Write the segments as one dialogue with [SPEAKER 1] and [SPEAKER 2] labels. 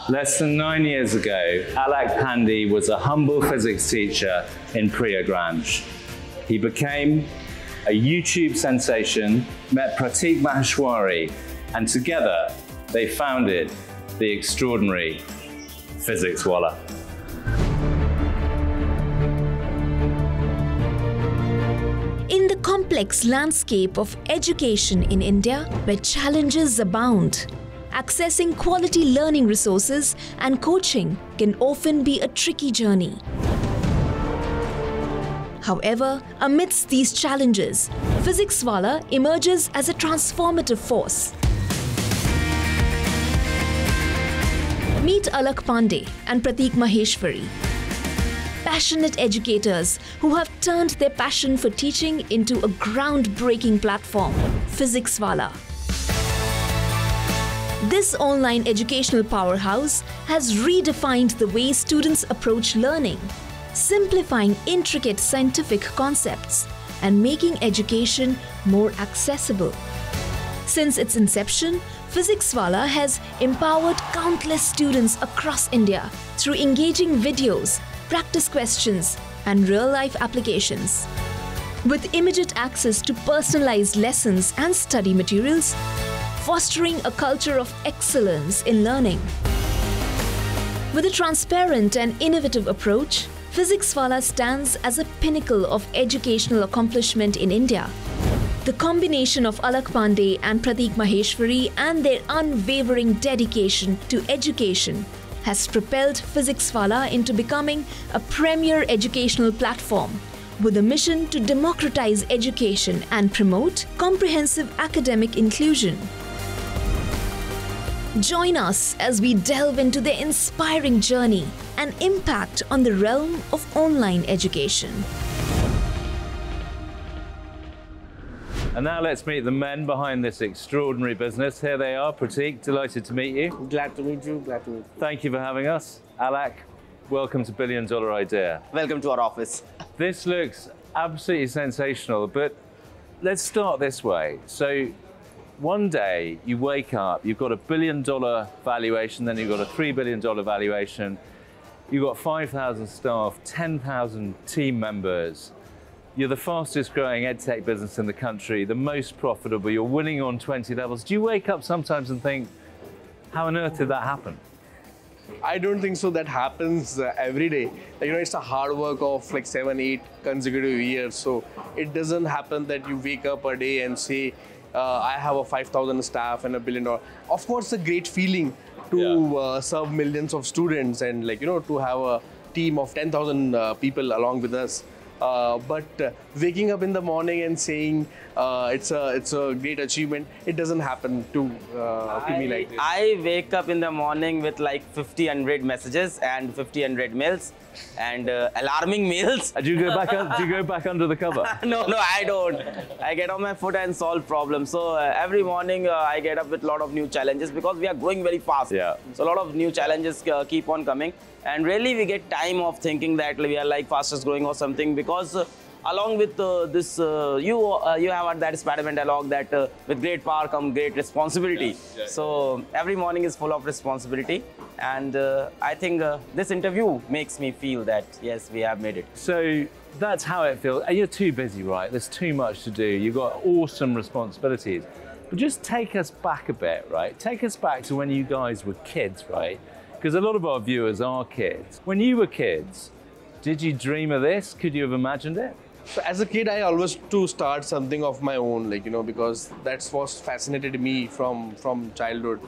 [SPEAKER 1] Less than 9 years ago, Alakh Pandey was a humble physics teacher in Prateek. He became a YouTube sensation, met Prateek Maheshwari, and together they founded the extraordinary Physics Wallah.
[SPEAKER 2] In the complex landscape of education in India, where challenges abound, accessing quality learning resources and coaching can often be a tricky journey. However, amidst these challenges, Physics Wallah emerges as a transformative force. Meet Alakh Pandey and Prateek Maheshwari, passionate educators who have turned their passion for teaching into a groundbreaking platform, Physics Wallah. This online educational powerhouse has redefined the way students approach learning, simplifying intricate scientific concepts and making education more accessible. Since its inception, Physics Wallah has empowered countless students across India through engaging videos, practice questions, and real-life applications. With immediate access to personalized lessons and study materials, fostering a culture of excellence in learning. With a transparent and innovative approach, Physics Wallah stands as a pinnacle of educational accomplishment in India. The combination of Alakh Pandey and Prateek Maheshwari and their unwavering dedication to education has propelled Physics Wallah into becoming a premier educational platform with a mission to democratize education and promote comprehensive academic inclusion. Join us as we delve into their inspiring journey and impact on the realm of online education.
[SPEAKER 1] And now let's meet the men behind this extraordinary business. Here they are. Prateek, delighted to meet you.
[SPEAKER 3] Glad to meet you. Glad to meet you.
[SPEAKER 1] Thank you for having us. Alakh, welcome to Billion Dollar Idea.
[SPEAKER 3] Welcome to our office.
[SPEAKER 1] This looks absolutely sensational, but let's start this way. So one day you wake up, you've got $1 billion valuation, then you've got a $3 billion valuation, you've got 5,000 staff, 10,000 team members. You're the fastest growing edtech business in the country, the most profitable, you're winning on 20 levels. Do you wake up sometimes and think, how on earth did that happen?
[SPEAKER 4] I don't think so. That happens every day. It's a hard work of like 7, 8 consecutive years. So it doesn't happen that you wake up a day and say, I have a 5,000 staff and $1 billion. Of course, it's a great feeling to serve millions of students and to have a team of 10,000 people along with us. But waking up in the morning and saying it's a great achievement, it doesn't happen to me like this.
[SPEAKER 3] I wake up in the morning with like 50 unread messages and 50 unread mails and alarming mails.
[SPEAKER 1] Do you go back under the cover?
[SPEAKER 3] No, I don't. I get on my foot and solve problems. So every morning I get up with a lot of new challenges because we are growing very fast.
[SPEAKER 1] Yeah.
[SPEAKER 3] So a lot of new challenges keep on coming. And really we get time of thinking that we are like fastest growing or something because along with this, you have heard that Spider-Man dialogue that with great power comes great responsibility.
[SPEAKER 1] Yes.
[SPEAKER 3] So every morning is full of responsibility. And I think this interview makes me feel that, yes, we have made it.
[SPEAKER 1] So that's how it feels. And you're too busy, right? There's too much to do. You've got awesome responsibilities. But just take us back a bit, right? Take us back to when you guys were kids, right? Because a lot of our viewers are kids. When you were kids, did you dream of this? Could you have imagined it?
[SPEAKER 4] So as a kid, I always to start something of my own, because that's what fascinated me from childhood.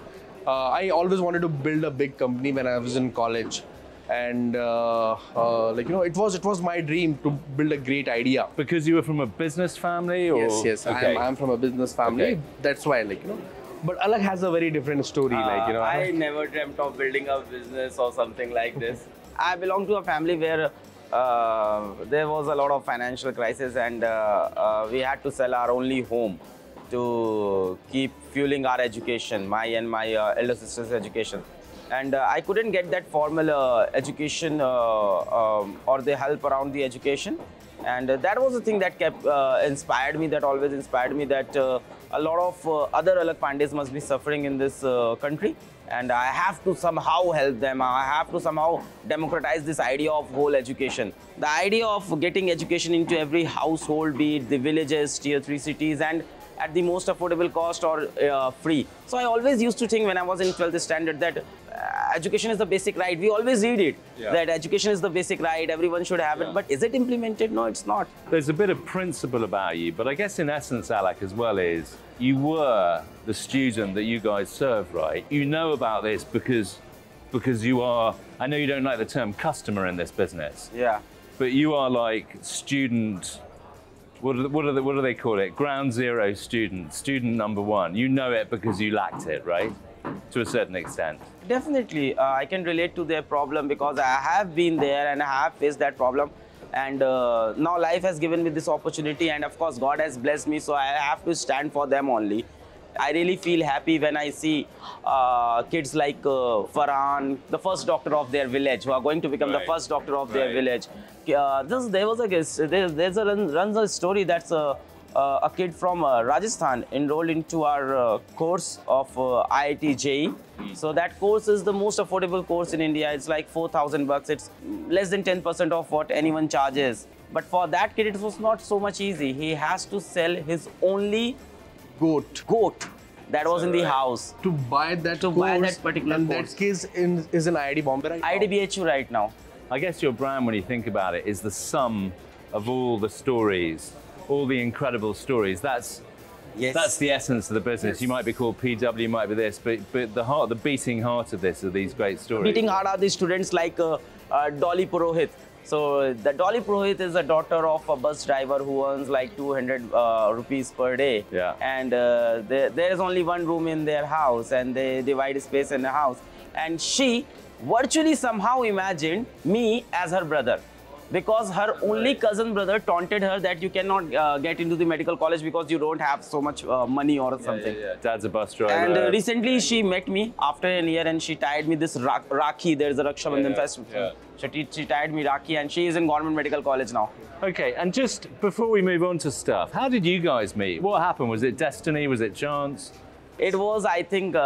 [SPEAKER 4] I always wanted to build a big company when I was in college. And it was my dream to build a great idea.
[SPEAKER 1] Because you were from a business family, or
[SPEAKER 4] yes,
[SPEAKER 1] okay.
[SPEAKER 4] I'm from a business family.
[SPEAKER 1] Okay.
[SPEAKER 4] That's why, But Alakh has a very different story,
[SPEAKER 3] I never dreamt of building a business or something like this. I belong to a family where there was a lot of financial crisis, and we had to sell our only home to keep fueling our education, my and my elder sister's education. And I couldn't get that formal education or the help around the education. And that was the thing that kept inspired me, that always inspired me, that a lot of other Alakh Pandeys must be suffering in this country. And I have to somehow help them. I have to somehow democratize this idea of whole education. The idea of getting education into every household, be it the villages, tier 3 cities, and at the most affordable cost or free. So I always used to think when I was in 12th standard that education is the basic right. We always read it, that education is the basic right, everyone should have it. But is it implemented? No, it's not.
[SPEAKER 1] There's a bit of principle about you, but I guess in essence, Alakh, as well, is you were the student that you guys serve, right? You know about this because you are, I know you don't like the term customer in this business.
[SPEAKER 3] Yeah.
[SPEAKER 1] But you are like student, what do they call it? Ground zero student, student number one. You know it because you lacked it, right? To a certain extent.
[SPEAKER 3] Definitely, I can relate to their problem because I have been there and I have faced that problem. And now life has given me this opportunity, and of course God has blessed me, so I have to stand for them only. I really feel happy when I see kids like Farhan, the first doctor of their village, who are going to become the first doctor of their village. Runs a story that's a kid from Rajasthan enrolled into our course of IIT JEE. So that course is the most affordable course in India. It's like 4,000 bucks. It's less than 10% of what anyone charges. But for that kid, it was not so much easy. He has to sell his only goat that was in the house
[SPEAKER 4] to buy that
[SPEAKER 3] particular
[SPEAKER 4] and
[SPEAKER 3] course.
[SPEAKER 4] That case is in IIT Bombay right now.
[SPEAKER 3] IDBHU right now.
[SPEAKER 1] I guess your brand, when you think about it, is the sum of all the stories, all the incredible stories. That's the essence of the business.
[SPEAKER 3] Yes.
[SPEAKER 1] You might be called PW, you might be this, but the beating heart of this are these great stories.
[SPEAKER 3] Beating heart are the students like Dolly Purohit. So the Dolly Purohit is a daughter of a bus driver who earns like 200 rupees per day.
[SPEAKER 1] Yeah.
[SPEAKER 3] And there is only one room in their house, and they divide space in the house. And she virtually somehow imagined me as her brother, because her only cousin brother taunted her that you cannot get into the medical college because you don't have so much money or something.
[SPEAKER 1] Yeah. Dad's a bus driver.
[SPEAKER 3] And recently she met me after a year and she tied me this Rakhi. There's a Raksha Bandhan festival.
[SPEAKER 1] Yeah.
[SPEAKER 3] So she tied me Rakhi, and she is in government medical college now.
[SPEAKER 1] Okay, and just before we move on to stuff, how did you guys meet? What happened? Was it destiny? Was it chance?
[SPEAKER 3] It was, I think,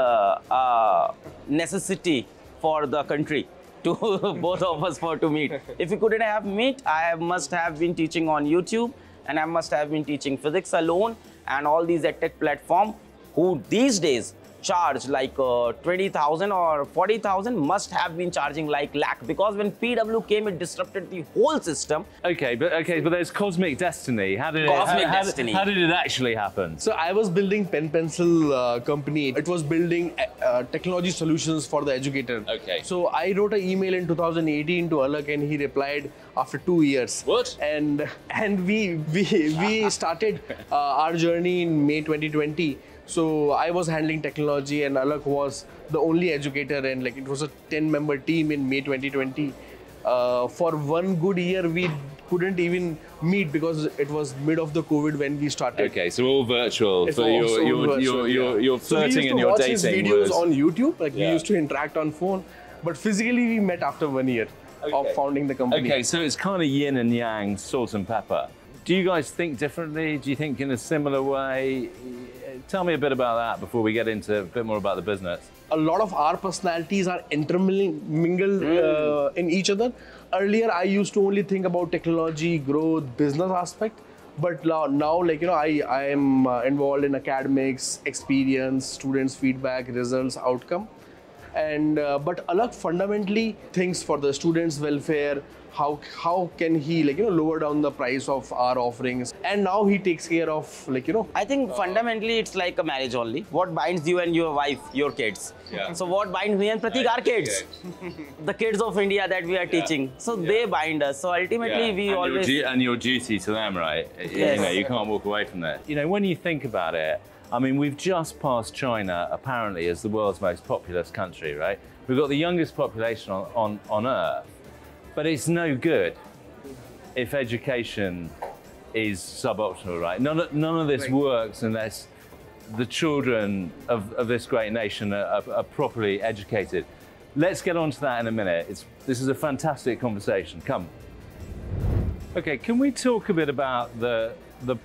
[SPEAKER 3] necessity for the country to both of us to meet. If we couldn't have met, I must have been teaching on YouTube, and I must have been teaching physics alone, and all these edtech platform who these days charge like 20,000 or 40,000 must have been charging like lakh, because when PW came, it disrupted the whole system.
[SPEAKER 1] Okay, but there's cosmic destiny. How did how did it actually happen?
[SPEAKER 4] So I was building pen pencil company. It was building technology solutions for the educator.
[SPEAKER 1] Okay.
[SPEAKER 4] So I wrote an email in 2018 to Alakh, and he replied after 2 years.
[SPEAKER 1] What?
[SPEAKER 4] And we started our journey in May 2020. So I was handling technology, and Alakh was the only educator, and like it was a 10-member team in May 2020. For one good year, we couldn't even meet because it was mid of the COVID when we started.
[SPEAKER 1] Okay, so all virtual.
[SPEAKER 4] It's
[SPEAKER 1] So you're flirting and you're dating.
[SPEAKER 4] So we used to watch his videos
[SPEAKER 1] was...
[SPEAKER 4] on YouTube, like we used to interact on phone, but physically we met after 1 year of founding the company.
[SPEAKER 1] Okay, so it's kind of yin and yang, salt and pepper. Do you guys think differently? Do you think in a similar way? Tell me a bit about that before we get into a bit more about the business.
[SPEAKER 4] A lot of our personalities are intermingled in each other. Earlier, I used to only think about technology, growth, business aspect. But now, like, you know, I am involved in academics, experience, students' feedback, results, outcome. And but Alakh fundamentally thinks for the students' welfare. How can he, like, you know, lower down the price of our offerings? And now he takes care of, like, you know.
[SPEAKER 3] I think fundamentally it's like a marriage only. What binds you and your wife, your kids.
[SPEAKER 1] Yeah.
[SPEAKER 3] So what binds me and Prateek, our kids. The kids of India that we are teaching. So they bind us. So ultimately we
[SPEAKER 1] and
[SPEAKER 3] always...
[SPEAKER 1] and your duty to them, right?
[SPEAKER 3] Yes.
[SPEAKER 1] You know, you can't walk away from that. You know, when you think about it, I mean, we've just passed China, apparently, as the world's most populous country, right? We've got the youngest population on Earth. But it's no good if education is suboptimal, right? None of this works unless the children of this great nation are properly educated. Let's get on to that in a minute. This is a fantastic conversation. Come. Okay, can we talk a bit about the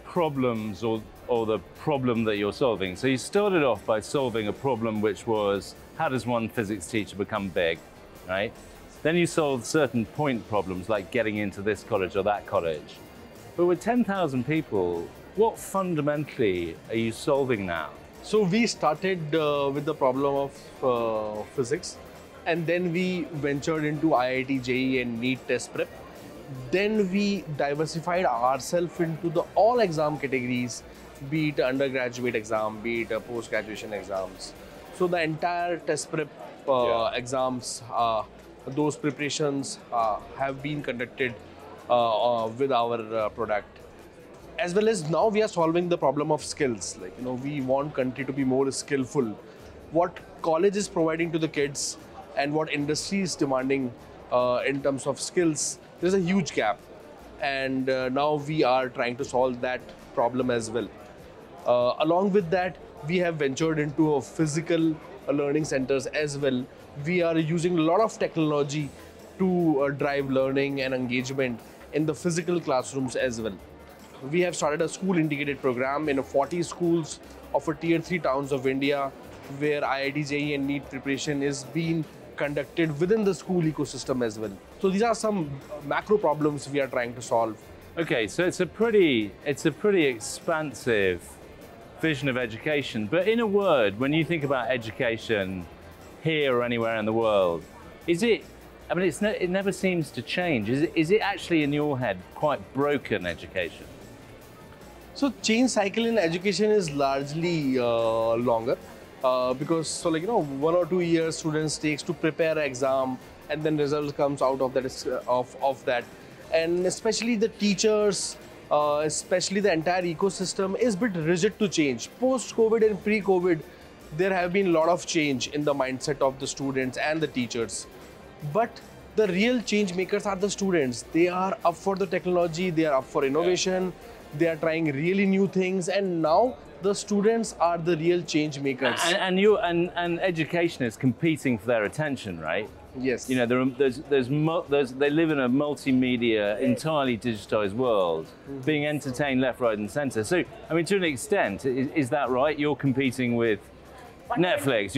[SPEAKER 1] problems or the problem that you're solving? So you started off by solving a problem which was, how does one physics teacher become big, right? Then you solved certain point problems like getting into this college or that college. But with 10,000 people, what fundamentally are you solving now?
[SPEAKER 4] So we started with the problem of physics, and then we ventured into IIT, JEE and NEET test prep. Then we diversified ourselves into the all exam categories, be it undergraduate exam, be it post-graduation exams. So the entire test prep exams, those preparations have been conducted with our product. As well as now we are solving the problem of skills. Like, we want country to be more skillful. What college is providing to the kids and what industry is demanding in terms of skills, there's a huge gap. And now we are trying to solve that problem as well. Along with that, we have ventured into a physical learning centers as well. We are using a lot of technology to drive learning and engagement in the physical classrooms as well. We have started a school integrated program in 40 schools of a tier 3 towns of India, where IIT, JEE and NEET preparation is being conducted within the school ecosystem as well. So these are some macro problems we are trying to solve.
[SPEAKER 1] Okay, so it's a pretty expansive vision of education. But in a word, when you think about education here or anywhere in the world, is it, I mean, it never seems to change. Is it actually in your head quite broken education?
[SPEAKER 4] So change cycle in education is largely longer because 1 or 2 years students takes to prepare an exam, and then result comes out of that, and especially the teachers, especially the entire ecosystem is a bit rigid to change. Post-COVID and pre-COVID, there have been a lot of change in the mindset of the students and the teachers. But the real change makers are the students. They are up for the technology, they are up for innovation, they are trying really new things, and now the students are the real change makers.
[SPEAKER 1] And education is competing for their attention, right?
[SPEAKER 4] Yes.
[SPEAKER 1] They live in a multimedia, entirely digitized world, being entertained left, right, and center. So, I mean, to an extent, is that right? You're competing with Netflix.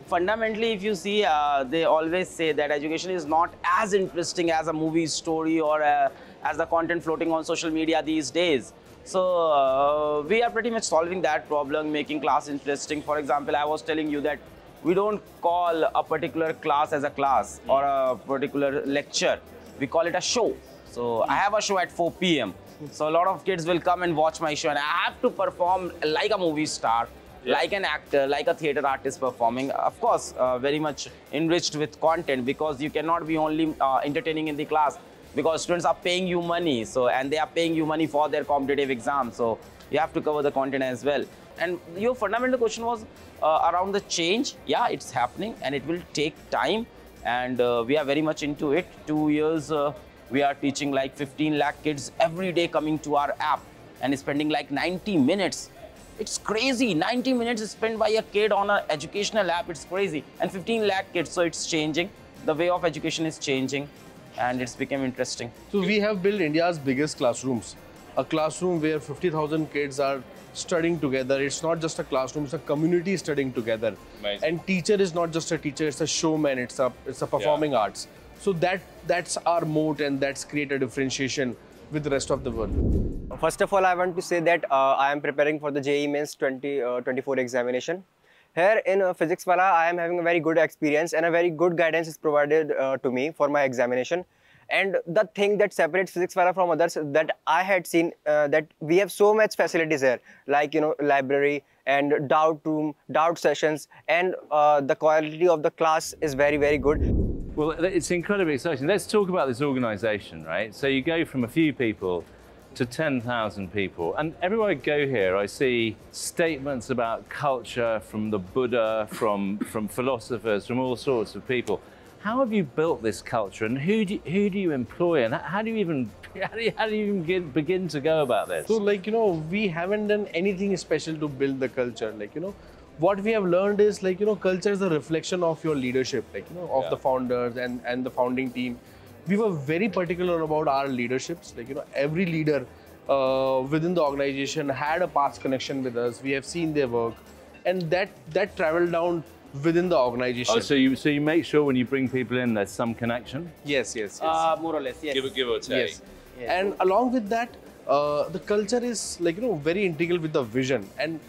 [SPEAKER 3] Fundamentally, if you see, they always say that education is not as interesting as a movie story or as the content floating on social media these days. So we are pretty much solving that problem, making class interesting. For example, I was telling you that we don't call a particular class as a class or a particular lecture. We call it a show. So I have a show at 4 p.m. So a lot of kids will come and watch my show, and I have to perform like a movie star, like an actor, like a theater artist performing. Of course, very much enriched with content, because you cannot be only entertaining in the class, because students are paying you money, and they are paying you money for their competitive exam. So you have to cover the content as well. And your fundamental question was around the change. Yeah, it's happening and it will take time. And we are very much into it. 2 years, we are teaching like 15 lakh kids every day coming to our app and spending like 90 minutes. It's crazy. 90 minutes is spent by a kid on an educational app. It's crazy. And 15 lakh kids. So it's changing. The way of education is changing, and it's become interesting.
[SPEAKER 4] So we have built India's biggest classrooms. A classroom where 50,000 kids are studying together. It's not just a classroom, it's a community studying together.
[SPEAKER 1] Amazing.
[SPEAKER 4] And teacher is not just a teacher, it's a showman, it's a performing arts. So that's our moat, and that's create a differentiation with the rest of the world.
[SPEAKER 5] First of all, I want to say that I am preparing for the JEE Mains 2024 examination. Here in Physics Wallah, I am having a very good experience, and a very good guidance is provided to me for my examination. And the thing that separates Physics Wallah from others, that I had seen that we have so much facilities here, like library and doubt room, doubt sessions, and the quality of the class is very, very good.
[SPEAKER 1] Well, it's incredibly exciting. Let's talk about this organization, right? So you go from a few people to 10,000 people. And everywhere I go here, I see statements about culture from the Buddha, from philosophers, from all sorts of people. How have you built this culture, and who do you employ, and how do you even begin to go about this?
[SPEAKER 4] So we haven't done anything special to build the culture. What we have learned is culture is a reflection of your leadership, of the founders and the founding team. we were very particular about our leaderships. Like, every leader within the organization had a past connection with us. We have seen their work, and that traveled down within the organization.
[SPEAKER 1] Oh, so you make sure when you bring people in, there's some connection?
[SPEAKER 4] Yes.
[SPEAKER 3] More or less, yes.
[SPEAKER 1] Give or take.
[SPEAKER 4] Yes. And along with that, the culture is very integral with the vision, and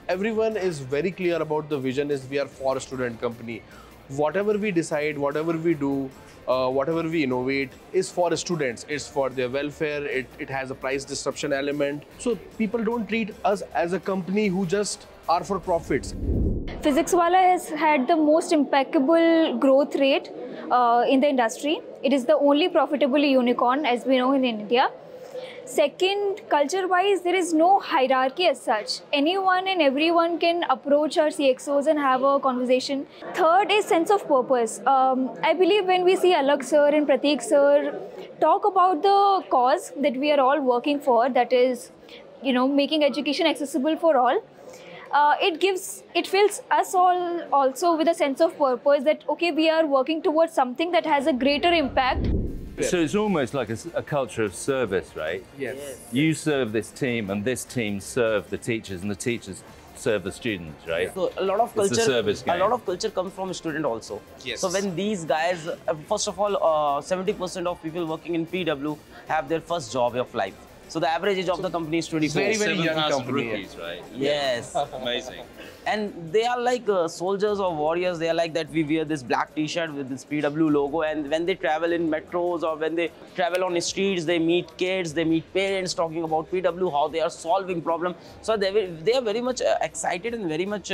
[SPEAKER 4] everyone is very clear about the vision. Is we are for a student company. Whatever we decide, whatever we do, whatever we innovate is for students. It's for their welfare. It has a price disruption element. So people don't treat us as a company who just are for profits.
[SPEAKER 6] Physics Wallah has had the most impeccable growth rate in the industry. It is the only profitable unicorn, as we know, in India. Second, culture-wise, there is no hierarchy as such. Anyone and everyone can approach our CXOs and have a conversation. Third is sense of purpose. I believe when we see Alakh sir and Prateek sir talk about the cause that we are all working for, that is, making education accessible for all, it fills us all also with a sense of purpose that, okay, we are working towards something that has a greater impact.
[SPEAKER 1] So it's almost like a culture of service, right?
[SPEAKER 4] Yes.
[SPEAKER 1] You serve this team, and this team serve the teachers, and the teachers serve the students, right?
[SPEAKER 3] So a lot of
[SPEAKER 1] It's the service
[SPEAKER 3] culture,
[SPEAKER 1] game.
[SPEAKER 3] a lot of culture comes from student also.
[SPEAKER 4] Yes.
[SPEAKER 3] So when these guys, first of all, 70% of people working in PW have their first job of life. So the average age of the company is 24.
[SPEAKER 4] Very young company.
[SPEAKER 1] rookies, right?
[SPEAKER 3] Yes.
[SPEAKER 1] Amazing.
[SPEAKER 3] And they are like soldiers or warriors. They are like that. We wear this black t-shirt with this PW logo, and when they travel in metros or when they travel on the streets, they meet kids, they meet parents talking about PW, how they are solving problems. So they are very much excited and very much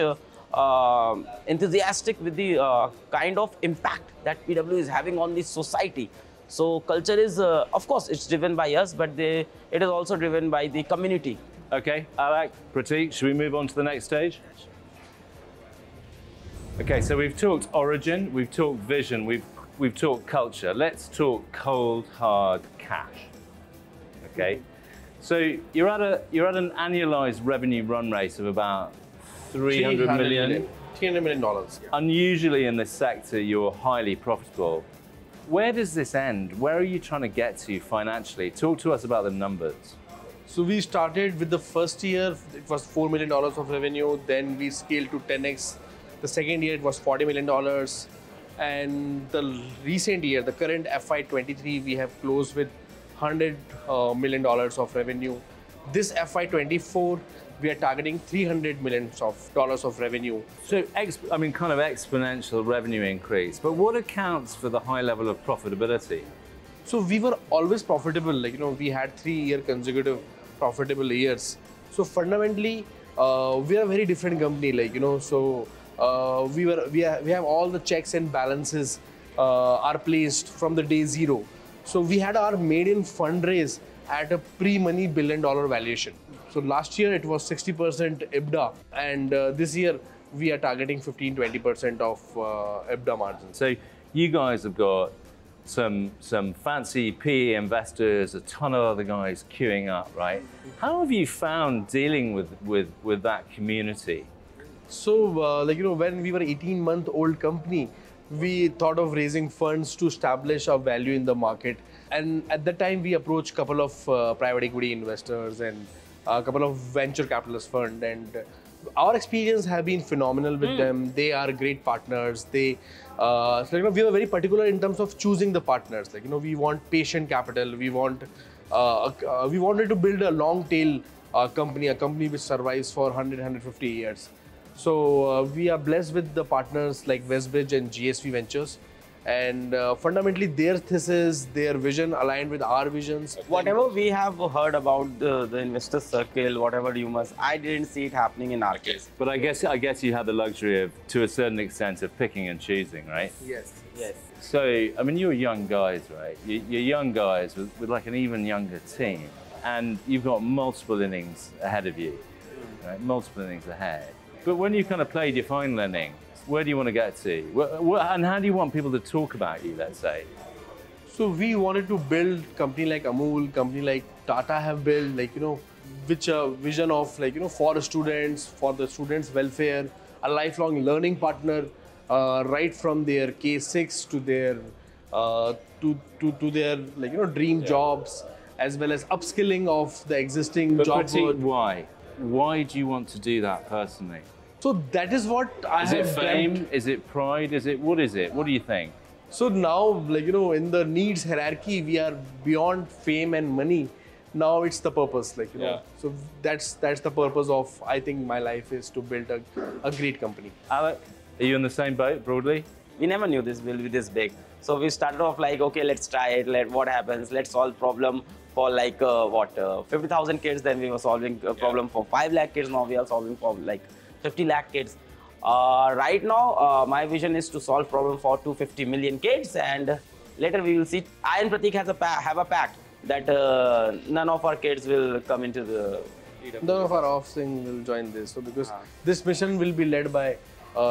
[SPEAKER 3] enthusiastic with the kind of impact that PW is having on the society. So culture is, of course, it's driven by us, but it is also driven by the community.
[SPEAKER 1] Okay, Alakh, Prateek, should we move on to the next stage? Okay, so we've talked origin, we've talked vision, we've talked culture. Let's talk cold, hard cash. Okay, so you're at an annualized revenue run rate of about 300 million.
[SPEAKER 4] $300 million.
[SPEAKER 1] Unusually in this sector, you're highly profitable. Where does this end? Where are you trying to get to financially? Talk to us about the numbers.
[SPEAKER 4] So we started with the first year, it was $4 million of revenue. Then we scaled to 10x. The second year, it was $40 million. And the recent year, the current FY23, we have closed with $100 million of revenue. This FY24, we are targeting $300 million of revenue.
[SPEAKER 1] So, kind of exponential revenue increase. But what accounts for the high level of profitability?
[SPEAKER 4] So we were always profitable. We had 3-year consecutive profitable years. So fundamentally, we are a very different company. We have all the checks and balances are placed from the day zero. So we had our maiden fundraise at a pre-money $1 billion valuation. So last year it was 60% EBITDA, and this year we are targeting 15-20% of EBITDA margins.
[SPEAKER 1] So you guys have got some fancy PE investors, a ton of other guys queuing up, right? How have you found dealing with that community?
[SPEAKER 4] So when we were 18-month-old company, we thought of raising funds to establish our value in the market. And at that time, we approached a couple of private equity investors and a couple of venture capitalist funds. And our experience have been phenomenal with them. They are great partners. We were very particular in terms of choosing the partners. We want patient capital. We wanted to build a long tail company, a company which survives for 100, 150 years. So we are blessed with the partners like Westbridge and GSV Ventures. And fundamentally, their thesis, their vision aligned with our visions.
[SPEAKER 3] Whatever we have heard about the investor circle, whatever rumors, I didn't see it happening in our case.
[SPEAKER 1] But I guess you had the luxury of, to a certain extent, of picking and choosing, right?
[SPEAKER 4] Yes.
[SPEAKER 1] So, you're young guys, right? You're young guys with like an even younger team, and you've got multiple innings ahead of you, right? Multiple innings ahead. But when you've kind of played your final inning, where do you want to get to? And how do you want people to talk about you, let's say?
[SPEAKER 4] So we wanted to build company like Amul, company like Tata have built, which vision of for students, for the students' welfare, a lifelong learning partner, right from their K6 to to their dream jobs, as well as upskilling of the existing
[SPEAKER 1] But
[SPEAKER 4] job.
[SPEAKER 1] Prateek, why? Why do you want to do that personally?
[SPEAKER 4] So that is what I
[SPEAKER 1] Is
[SPEAKER 4] have
[SPEAKER 1] it fame?
[SPEAKER 4] dreamt.
[SPEAKER 1] Is it pride? Is it, what is it? What do you think?
[SPEAKER 4] So now, in the needs hierarchy, we are beyond fame and money. Now it's the purpose,
[SPEAKER 1] Yeah.
[SPEAKER 4] So that's the purpose of, I think, my life is to build a great company.
[SPEAKER 1] Alakh, are you in the same boat broadly?
[SPEAKER 3] We never knew this will be this big. So we started off like, okay, let's try it. What happens? Let's solve problem for 50,000 kids. Then we were solving a problem for 5 lakh kids. Now we are solving for 50 lakh kids. Right now, my vision is to solve problem for 250 million kids, and later we will see. I and Prateek have a pact that none of our kids will come into the.
[SPEAKER 4] None of our offspring will join this. So because this mission will be led by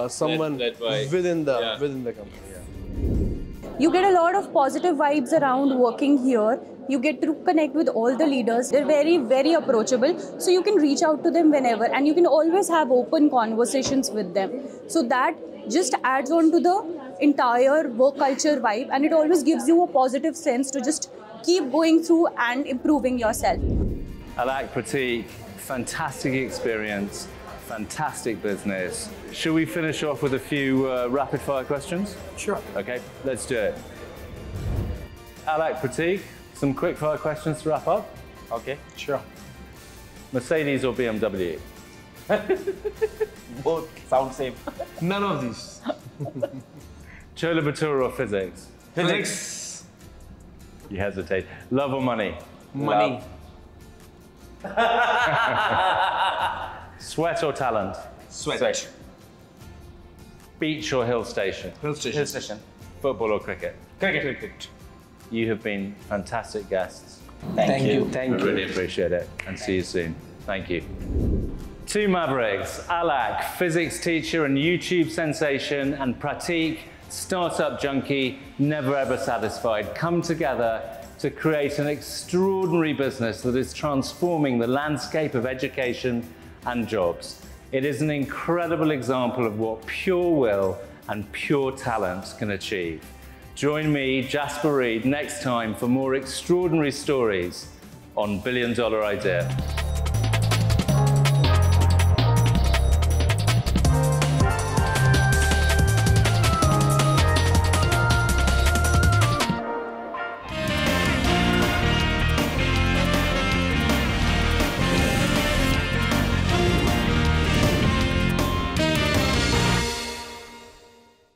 [SPEAKER 4] someone
[SPEAKER 1] Led by-
[SPEAKER 4] within the
[SPEAKER 1] Yeah.
[SPEAKER 4] company. Yeah.
[SPEAKER 7] You get a lot of positive vibes around working here. You get to connect with all the leaders. They're very, very approachable. So you can reach out to them whenever, and you can always have open conversations with them. So that just adds on to the entire work culture vibe, and it always gives you a positive sense to just keep going through and improving yourself.
[SPEAKER 1] Alakh, Prateek, fantastic experience, fantastic business. Should we finish off with a few rapid fire questions?
[SPEAKER 4] Sure.
[SPEAKER 1] Okay, let's do it. Alakh, Prateek, some quick fire questions to wrap up.
[SPEAKER 3] Okay.
[SPEAKER 4] Sure.
[SPEAKER 1] Mercedes or BMW?
[SPEAKER 3] Both sound same.
[SPEAKER 4] None of these.
[SPEAKER 1] Chola Bhatura or physics?
[SPEAKER 4] Physics.
[SPEAKER 1] You hesitate. Love or money?
[SPEAKER 4] Money.
[SPEAKER 1] Sweat or talent?
[SPEAKER 4] Sweat.
[SPEAKER 1] Beach or hill station?
[SPEAKER 4] Hill station.
[SPEAKER 3] Hill station.
[SPEAKER 1] Football or cricket?
[SPEAKER 4] Cricket.
[SPEAKER 1] You have been fantastic guests.
[SPEAKER 3] Thank you.
[SPEAKER 4] Thank
[SPEAKER 1] I
[SPEAKER 4] you.
[SPEAKER 1] really appreciate it, and see you soon. Thank you. Two Mavericks, Alakh, physics teacher and YouTube sensation, and Prateek, startup junkie, never ever satisfied, come together to create an extraordinary business that is transforming the landscape of education and jobs. It is an incredible example of what pure will and pure talent can achieve. Join me, Jasper Reed, next time for more extraordinary stories on $1 Billion Idea.